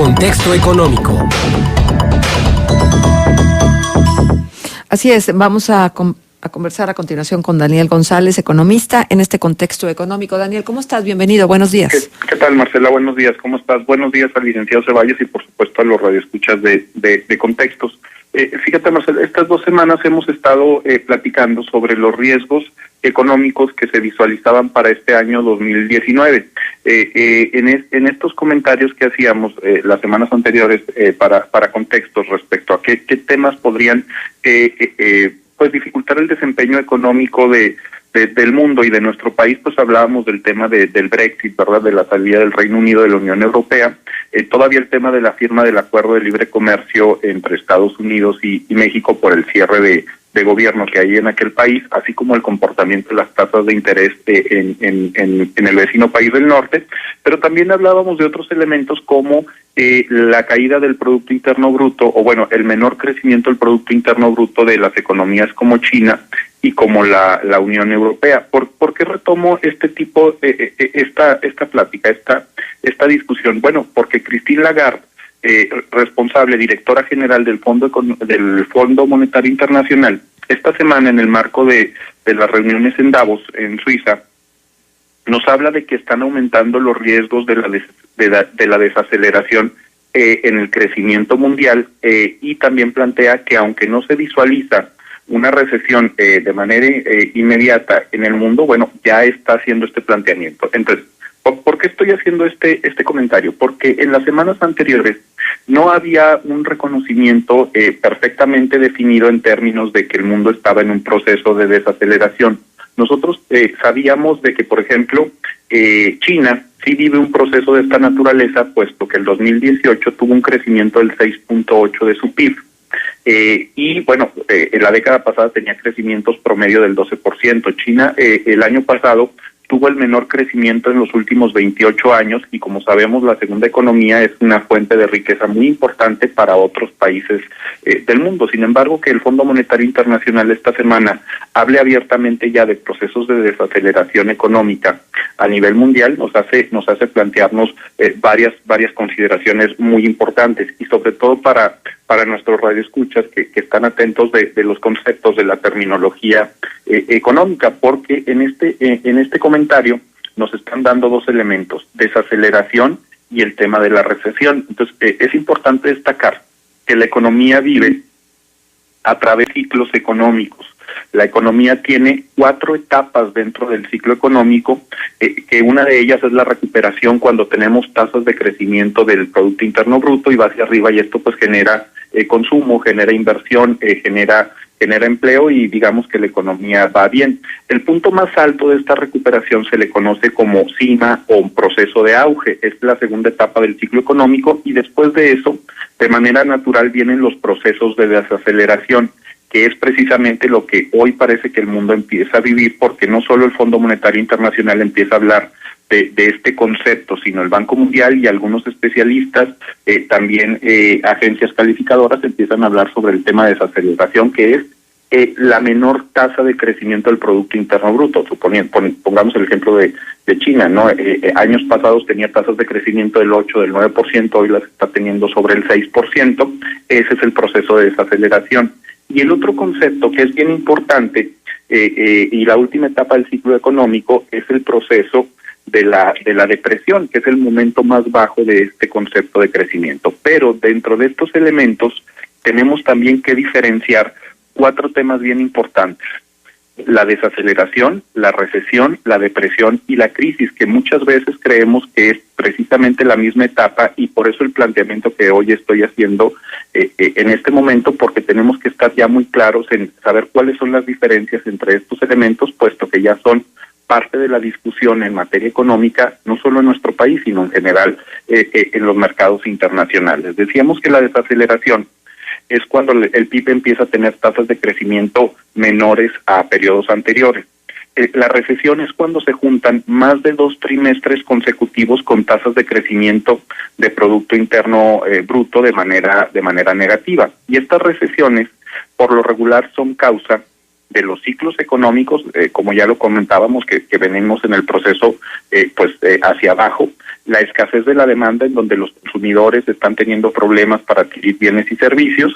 Contexto económico. Así es, vamos a conversar a continuación con Daniel González, economista, en este contexto económico. Daniel, ¿cómo estás? Bienvenido, buenos días. ¿Qué tal, Marcela? Buenos días, ¿cómo estás? Buenos días al licenciado Ceballos y por supuesto a los radioescuchas de Contextos. Fíjate, Marcela, estas 2 semanas hemos estado platicando sobre los riesgos económicos que se visualizaban para este año 2019. En estos comentarios que hacíamos las semanas anteriores para Contextos respecto a qué temas podrían pues dificultar el desempeño económico del mundo y de nuestro país, pues hablábamos del tema del Brexit, ¿verdad?, de la salida del Reino Unido de la Unión Europea, todavía el tema de la firma del Acuerdo de Libre Comercio entre Estados Unidos y México por el cierre de gobierno que hay en aquel país, así como el comportamiento de las tasas de interés en el vecino país del norte, pero también hablábamos de otros elementos como la caída del Producto Interno Bruto, o bueno, el menor crecimiento del Producto Interno Bruto de las economías como China y como la Unión Europea. ¿Por qué retomo este tipo, esta plática, esta discusión? Bueno, porque Christine Lagarde, responsable, directora general del Fondo Monetario Internacional, esta semana en el marco de las reuniones en Davos, en Suiza, nos habla de que están aumentando los riesgos de la desaceleración en el crecimiento mundial y también plantea que aunque no se visualiza una recesión de manera inmediata en el mundo, bueno, ya está haciendo este planteamiento. Entonces, ¿por qué estoy haciendo este comentario? Porque en las semanas anteriores no había un reconocimiento perfectamente definido en términos de que el mundo estaba en un proceso de desaceleración. Nosotros sabíamos de que, por ejemplo, China sí vive un proceso de esta naturaleza, puesto que el 2018 tuvo un crecimiento del 6.8 de su PIB. Y bueno, en la década pasada tenía crecimientos promedio del 12%. China el año pasado tuvo el menor crecimiento en los últimos 28 años y como sabemos la segunda economía es una fuente de riqueza muy importante para otros países del mundo. Sin embargo, que el Fondo Monetario Internacional esta semana hable abiertamente ya de procesos de desaceleración económica a nivel mundial nos hace plantearnos varias consideraciones muy importantes y sobre todo para nuestros radioescuchas que están atentos de los conceptos de la terminología económica, porque en este comentario nos están dando 2 elementos, desaceleración y el tema de la recesión. Entonces, es importante destacar que la economía vive a través de ciclos económicos. La economía tiene 4 etapas dentro del ciclo económico, que una de ellas es la recuperación cuando tenemos tasas de crecimiento del Producto Interno Bruto y va hacia arriba y esto pues genera consumo, genera inversión, genera empleo y digamos que la economía va bien. El punto más alto de esta recuperación se le conoce como cima o un proceso de auge, es la segunda etapa del ciclo económico y después de eso, de manera natural vienen los procesos de desaceleración, que es precisamente lo que hoy parece que el mundo empieza a vivir, porque no solo el Fondo Monetario Internacional empieza a hablar de este concepto, sino el Banco Mundial y algunos especialistas, también agencias calificadoras empiezan a hablar sobre el tema de desaceleración, que es la menor tasa de crecimiento del Producto Interno Bruto. Pongamos el ejemplo de China, ¿no? Años pasados tenía tasas de crecimiento del 8, del 9%, hoy las está teniendo sobre el 6%, ese es el proceso de desaceleración. Y el otro concepto que es bien importante, y la última etapa del ciclo económico, es el proceso de la depresión, que es el momento más bajo de este concepto de crecimiento. Pero dentro de estos elementos tenemos también que diferenciar 4 temas bien importantes: la desaceleración, la recesión, la depresión y la crisis, que muchas veces creemos que es precisamente la misma etapa y por eso el planteamiento que hoy estoy haciendo en este momento, porque tenemos que estar ya muy claros en saber cuáles son las diferencias entre estos elementos, puesto que ya son parte de la discusión en materia económica, no solo en nuestro país, sino en general en los mercados internacionales. Decíamos que la desaceleración es cuando el PIB empieza a tener tasas de crecimiento menores a periodos anteriores. La recesión es cuando se juntan más de 2 trimestres consecutivos con tasas de crecimiento de Producto Interno Bruto de manera negativa. Y estas recesiones, por lo regular, son causa de los ciclos económicos, como ya lo comentábamos, que venimos en el proceso hacia abajo, la escasez de la demanda, en donde los consumidores están teniendo problemas para adquirir bienes y servicios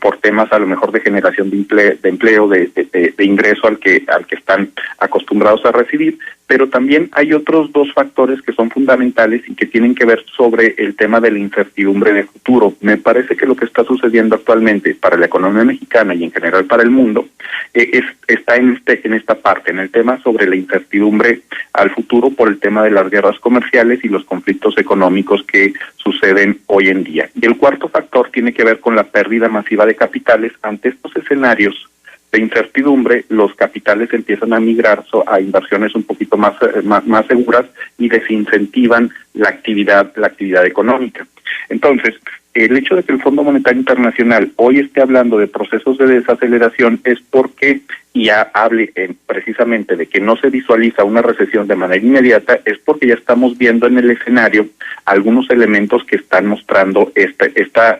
por temas a lo mejor de generación de empleo, de ingreso al que están acostumbrados a recibir, pero también hay otros dos factores que son fundamentales y que tienen que ver sobre el tema de la incertidumbre de futuro. Me parece que lo que está sucediendo actualmente para la economía mexicana y en general para el mundo está en esta parte, en el tema sobre la incertidumbre al futuro por el tema de las guerras comerciales y los conflictos económicos que suceden hoy en día. Y el cuarto factor tiene que ver con la pérdida masiva de capitales. Ante estos escenarios de incertidumbre, los capitales empiezan a migrar a inversiones un poquito más seguras y desincentivan la actividad económica. Entonces, el hecho de que el Fondo Monetario Internacional hoy esté hablando de procesos de desaceleración es porque, y hable precisamente de que no se visualiza una recesión de manera inmediata, es porque ya estamos viendo en el escenario algunos elementos que están mostrando esta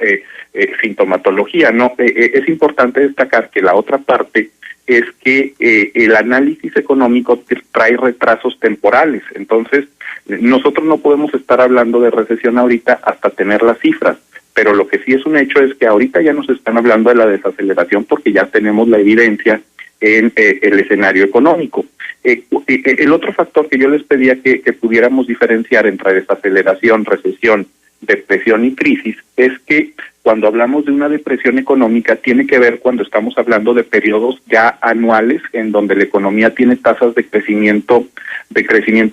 sintomatología, ¿no? Es importante destacar que la otra parte es que el análisis económico trae retrasos temporales. Entonces, nosotros no podemos estar hablando de recesión ahorita hasta tener las cifras, pero lo que sí es un hecho es que ahorita ya nos están hablando de la desaceleración porque ya tenemos la evidencia en el escenario económico. El otro factor que yo les pedía que pudiéramos diferenciar entre desaceleración, recesión, depresión y crisis es que cuando hablamos de una depresión económica tiene que ver cuando estamos hablando de periodos ya anuales en donde la economía tiene tasas de crecimiento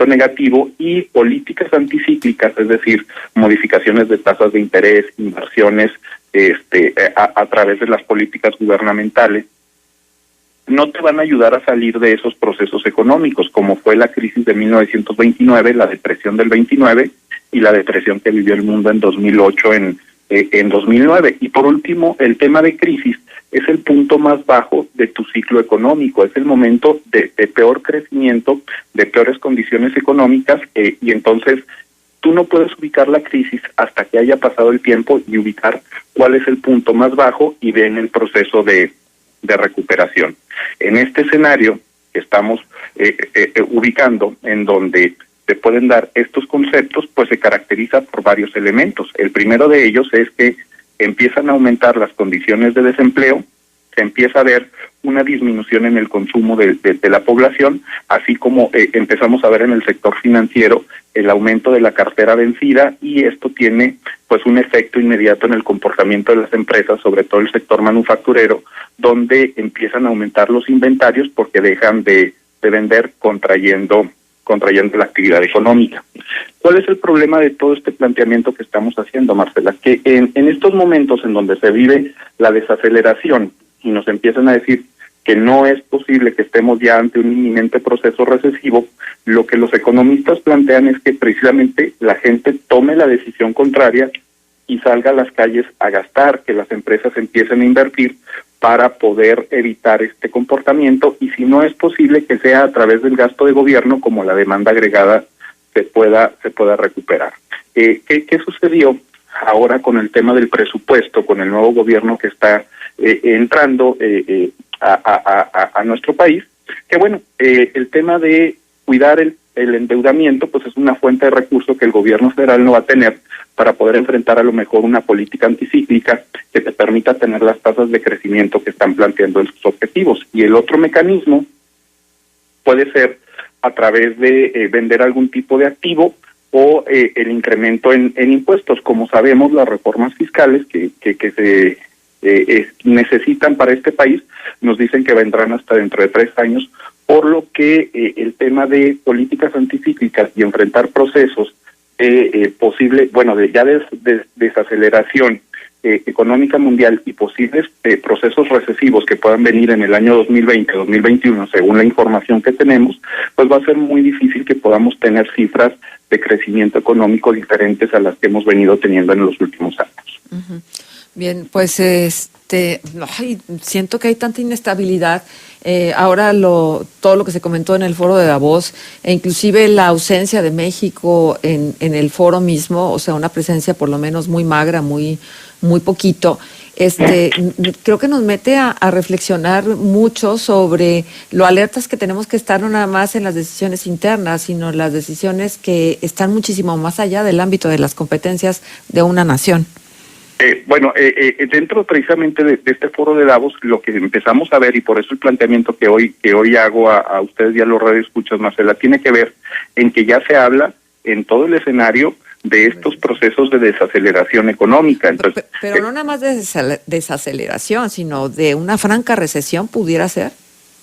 negativo y políticas anticíclicas, es decir, modificaciones de tasas de interés, inversiones a través de las políticas gubernamentales, no te van a ayudar a salir de esos procesos económicos, como fue la crisis de 1929, la depresión del 29 y la depresión que vivió el mundo en 2008 en 2009. Y por último, el tema de crisis es el punto más bajo de tu ciclo económico, es el momento de peor crecimiento, de peores condiciones económicas, y entonces tú no puedes ubicar la crisis hasta que haya pasado el tiempo y ubicar cuál es el punto más bajo y ven el proceso de recuperación. En este escenario que estamos ubicando, en donde se pueden dar estos conceptos, pues se caracteriza por varios elementos. El primero de ellos es que empiezan a aumentar las condiciones de desempleo, se empieza a ver una disminución en el consumo de la población, así como empezamos a ver en el sector financiero el aumento de la cartera vencida, y esto tiene pues un efecto inmediato en el comportamiento de las empresas, sobre todo el sector manufacturero, donde empiezan a aumentar los inventarios porque dejan de vender contrayendo la actividad económica. ¿Cuál es el problema de todo este planteamiento que estamos haciendo, Marcela? Que en estos momentos en donde se vive la desaceleración y nos empiezan a decir que no es posible que estemos ya ante un inminente proceso recesivo, lo que los economistas plantean es que precisamente la gente tome la decisión contraria y salga a las calles a gastar, que las empresas empiecen a invertir para poder evitar este comportamiento, y si no es posible que sea a través del gasto de gobierno, como la demanda agregada se pueda recuperar. ¿Qué sucedió ahora con el tema del presupuesto, con el nuevo gobierno que está entrando a nuestro país? Que bueno, el tema de cuidar el endeudamiento pues es una fuente de recursos que el gobierno federal no va a tener para poder enfrentar a lo mejor una política anticíclica que te permita tener las tasas de crecimiento que están planteando en sus objetivos. Y el otro mecanismo puede ser a través de vender algún tipo de activo o el incremento en impuestos. Como sabemos, las reformas fiscales que se necesitan para este país nos dicen que vendrán hasta dentro de 3 años, por lo que el tema de políticas anticíclicas y enfrentar procesos posible, bueno, de desaceleración económica mundial y posibles procesos recesivos que puedan venir en el año 2020, 2021, según la información que tenemos, pues va a ser muy difícil que podamos tener cifras de crecimiento económico diferentes a las que hemos venido teniendo en los últimos años. Uh-huh. Bien, pues siento que hay tanta inestabilidad. Ahora todo lo que se comentó en el foro de Davos, e inclusive la ausencia de México en el foro mismo, o sea, una presencia por lo menos muy magra, muy poquito. Creo que nos mete a reflexionar mucho sobre lo alertas que tenemos que estar no nada más en las decisiones internas, sino las decisiones que están muchísimo más allá del ámbito de las competencias de una nación. Dentro precisamente de este foro de Davos, lo que empezamos a ver, y por eso el planteamiento que hoy hago a ustedes y a los radioescuchas, Marcela, tiene que ver en que ya se habla en todo el escenario de estos procesos de desaceleración económica. Entonces, pero no nada más de desaceleración, sino de una franca recesión, ¿pudiera ser?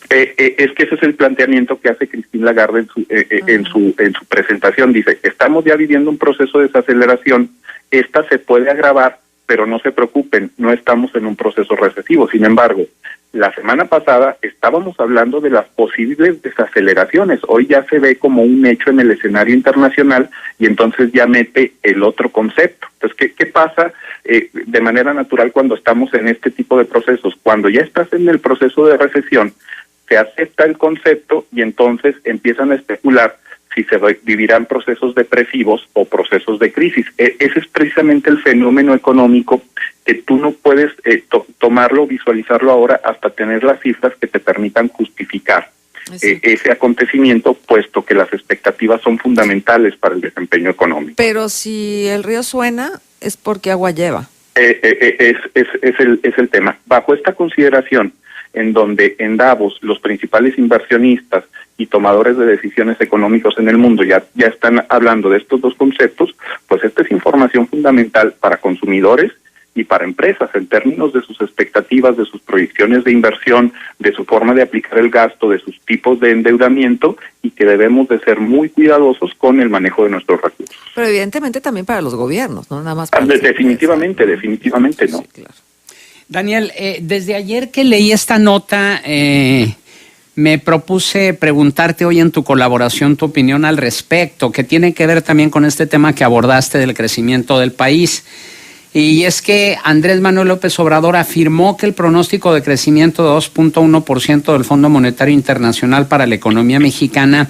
Es que ese es el planteamiento que hace Christine Lagarde en su presentación. Dice, estamos ya viviendo un proceso de desaceleración, esta se puede agravar, pero no se preocupen, no estamos en un proceso recesivo. Sin embargo, la semana pasada estábamos hablando de las posibles desaceleraciones. Hoy ya se ve como un hecho en el escenario internacional y entonces ya mete el otro concepto. Entonces, ¿qué pasa de manera natural cuando estamos en este tipo de procesos? Cuando ya estás en el proceso de recesión, se acepta el concepto y entonces empiezan a especular si se vivirán procesos depresivos o procesos de crisis. Ese es precisamente el fenómeno económico que tú no puedes tomarlo, visualizarlo ahora hasta tener las cifras que te permitan justificar ese acontecimiento, puesto que las expectativas son fundamentales para el desempeño económico. Pero si el río suena, es porque agua lleva. Es el tema. Bajo esta consideración, en donde en Davos los principales inversionistas y tomadores de decisiones económicos en el mundo ya están hablando de estos dos conceptos, pues esta es información fundamental para consumidores y para empresas en términos de sus expectativas, de sus proyecciones de inversión, de su forma de aplicar el gasto, de sus tipos de endeudamiento, y que debemos de ser muy cuidadosos con el manejo de nuestros recursos. Pero evidentemente también para los gobiernos, no nada más para definitivamente, ¿no? Sí, claro. Daniel, desde ayer que leí esta nota, me propuse preguntarte hoy en tu colaboración tu opinión al respecto, que tiene que ver también con este tema que abordaste del crecimiento del país. Y es que Andrés Manuel López Obrador afirmó que el pronóstico de crecimiento de 2.1% del Fondo Monetario Internacional para la economía mexicana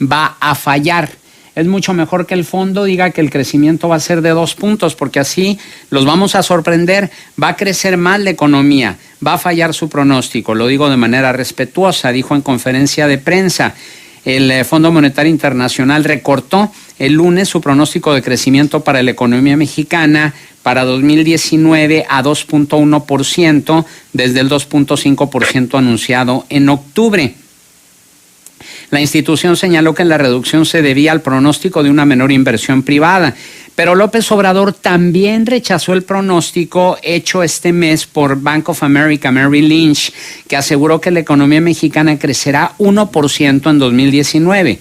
va a fallar. Es mucho mejor que el fondo diga que el crecimiento va a ser de 2 puntos, porque así los vamos a sorprender. Va a crecer más la economía, va a fallar su pronóstico. Lo digo de manera respetuosa, dijo en conferencia de prensa. El Fondo Monetario Internacional recortó el lunes su pronóstico de crecimiento para la economía mexicana para 2019 a 2.1% desde el 2.5% anunciado en octubre. La institución señaló que la reducción se debía al pronóstico de una menor inversión privada, pero López Obrador también rechazó el pronóstico hecho este mes por Bank of America Merrill Lynch, que aseguró que la economía mexicana crecerá 1% en 2019.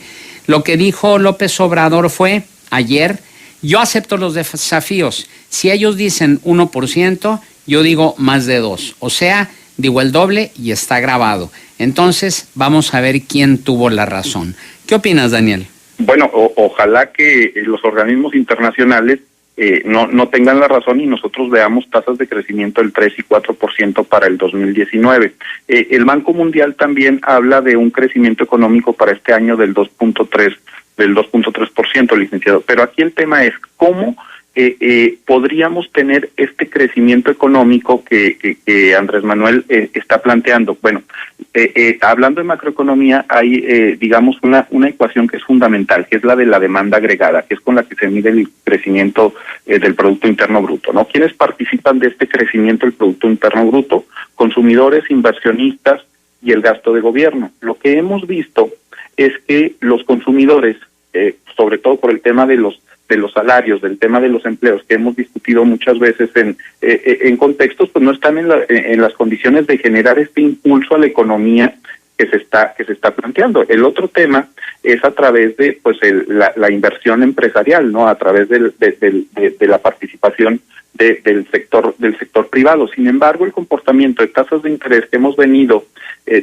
Lo que dijo López Obrador fue ayer: yo acepto los desafíos. Si ellos dicen 1%, yo digo más de 2%. O sea, digo el doble y está grabado. Entonces, vamos a ver quién tuvo la razón. ¿Qué opinas, Daniel? Bueno, ojalá que los organismos internacionales no tengan la razón y nosotros veamos tasas de crecimiento del 3 y 4% para el 2019. El Banco Mundial también habla de un crecimiento económico para este año del 2.3%, licenciado. Pero aquí el tema es cómo podríamos tener este crecimiento económico que Andrés Manuel está planteando. Bueno, hablando de macroeconomía, hay, digamos, una ecuación que es fundamental, que es la de la demanda agregada, que es con la que se mide el crecimiento del Producto Interno Bruto, ¿no? ¿Quiénes participan de este crecimiento del Producto Interno Bruto? Consumidores, inversionistas y el gasto de gobierno. Lo que hemos visto es que los consumidores, sobre todo por el tema de los salarios, del tema de los empleos, que hemos discutido muchas veces en contextos, pues no están en las condiciones de generar este impulso a la economía que se está planteando. El otro tema es a través de la inversión empresarial, ¿no? A través de la participación del sector privado. Sin embargo, el comportamiento de tasas de interés que hemos venido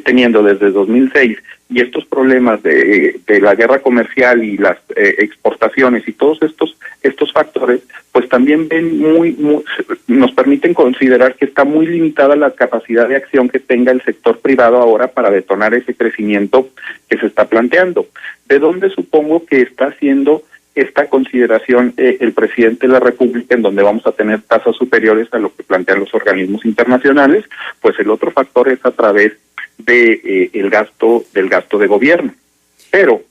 teniendo desde 2006 y estos problemas de la guerra comercial y las exportaciones y todos estos factores, pues pues también ven nos permiten considerar que está muy limitada la capacidad de acción que tenga el sector privado ahora para detonar ese crecimiento que se está planteando. ¿De dónde supongo que está haciendo esta consideración el presidente de la República, en donde vamos a tener tasas superiores a lo que plantean los organismos internacionales? Pues el otro factor es a través de del gasto de gobierno. Pero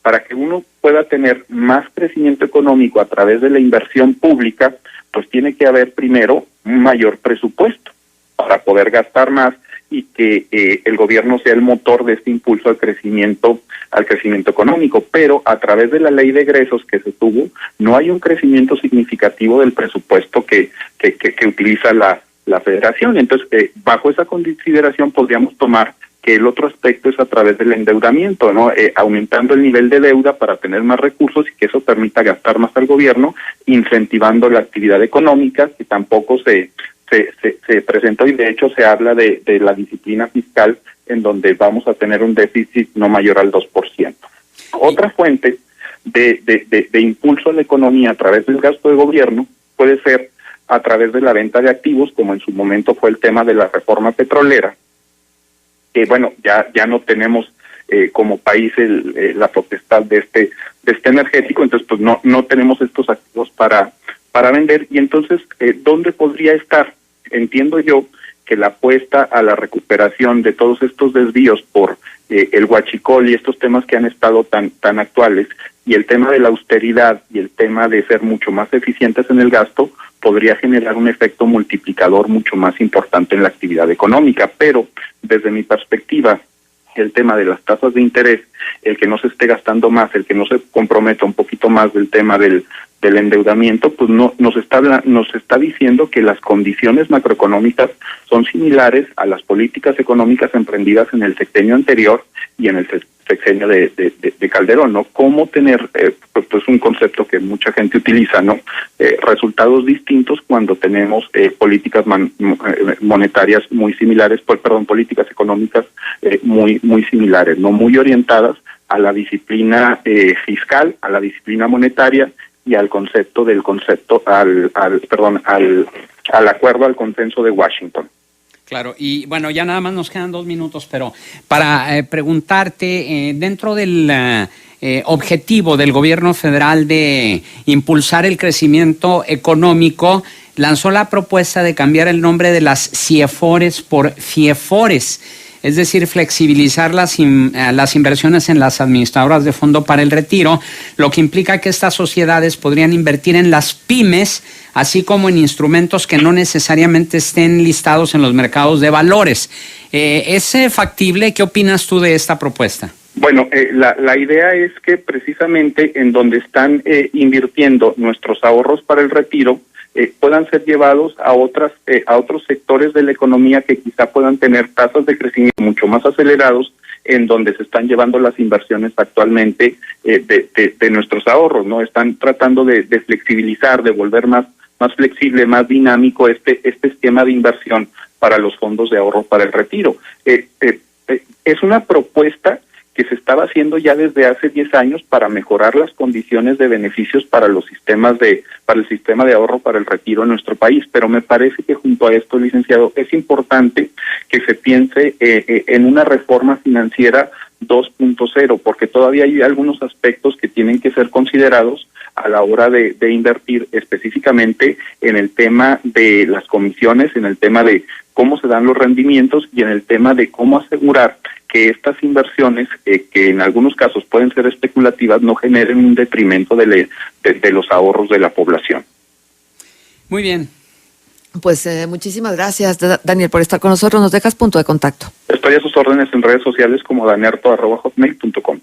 para que uno pueda tener más crecimiento económico a través de la inversión pública, pues tiene que haber primero un mayor presupuesto para poder gastar más y que el gobierno sea el motor de este impulso al crecimiento económico. Pero a través de la ley de egresos que se tuvo, no hay un crecimiento significativo del presupuesto que utiliza la Federación. Entonces, bajo esa consideración podríamos tomar que el otro aspecto es a través del endeudamiento, ¿no? Aumentando el nivel de deuda para tener más recursos y que eso permita gastar más al gobierno, incentivando la actividad económica, que tampoco se presentó, y de hecho se habla de la disciplina fiscal, en donde vamos a tener un déficit no mayor al 2%. Otra fuente de impulso a la economía a través del gasto de gobierno puede ser a través de la venta de activos, como en su momento fue el tema de la reforma petrolera, que bueno, ya no tenemos como país la potestad de este energético, entonces pues no tenemos estos activos para vender. Y entonces, ¿dónde podría estar? Entiendo yo que la apuesta a la recuperación de todos estos desvíos por el huachicol y estos temas que han estado tan actuales, y el tema de la austeridad y el tema de ser mucho más eficientes en el gasto, podría generar un efecto multiplicador mucho más importante en la actividad económica. Pero desde mi perspectiva, el tema de las tasas de interés, el que no se esté gastando más, el que no se comprometa un poquito más del tema del endeudamiento, pues nos está diciendo que las condiciones macroeconómicas son similares a las políticas económicas emprendidas en el sexenio anterior y en el sexenio de Calderón, ¿no? Cómo tener, pues un concepto que mucha gente utiliza, ¿no? Resultados distintos cuando tenemos políticas monetarias muy similares, políticas económicas muy similares, ¿no? Muy orientadas a la disciplina fiscal, a la disciplina monetaria y al al acuerdo, al consenso de Washington. Claro, y bueno, ya nada más nos quedan 2 minutos, pero para preguntarte, dentro del objetivo del gobierno federal de impulsar el crecimiento económico, lanzó la propuesta de cambiar el nombre de las CIEFORES por FIEFORES, es decir, flexibilizar las inversiones en las administradoras de fondo para el retiro, lo que implica que estas sociedades podrían invertir en las pymes, así como en instrumentos que no necesariamente estén listados en los mercados de valores. ¿Es factible? ¿Qué opinas tú de esta propuesta? Bueno, la idea es que precisamente en donde están invirtiendo nuestros ahorros para el retiro, puedan ser llevados a otros sectores de la economía que quizá puedan tener tasas de crecimiento mucho más acelerados, en donde se están llevando las inversiones actualmente de nuestros ahorros, ¿no? Están tratando de flexibilizar, de volver más flexible, más dinámico este esquema de inversión para los fondos de ahorro para el retiro. Es una propuesta que se estaba haciendo ya desde hace 10 años para mejorar las condiciones de beneficios para el sistema de ahorro para el retiro en nuestro país. Pero me parece que junto a esto, licenciado, es importante que se piense en una reforma financiera 2.0, porque todavía hay algunos aspectos que tienen que ser considerados a la hora de invertir, específicamente en el tema de las comisiones, en el tema de cómo se dan los rendimientos y en el tema de cómo asegurar que estas inversiones, que en algunos casos pueden ser especulativas, no generen un detrimento de los ahorros de la población. Muy bien. Pues muchísimas gracias, Daniel, por estar con nosotros. Nos dejas punto de contacto. Estoy a sus órdenes en redes sociales como danerto@hotmail.com.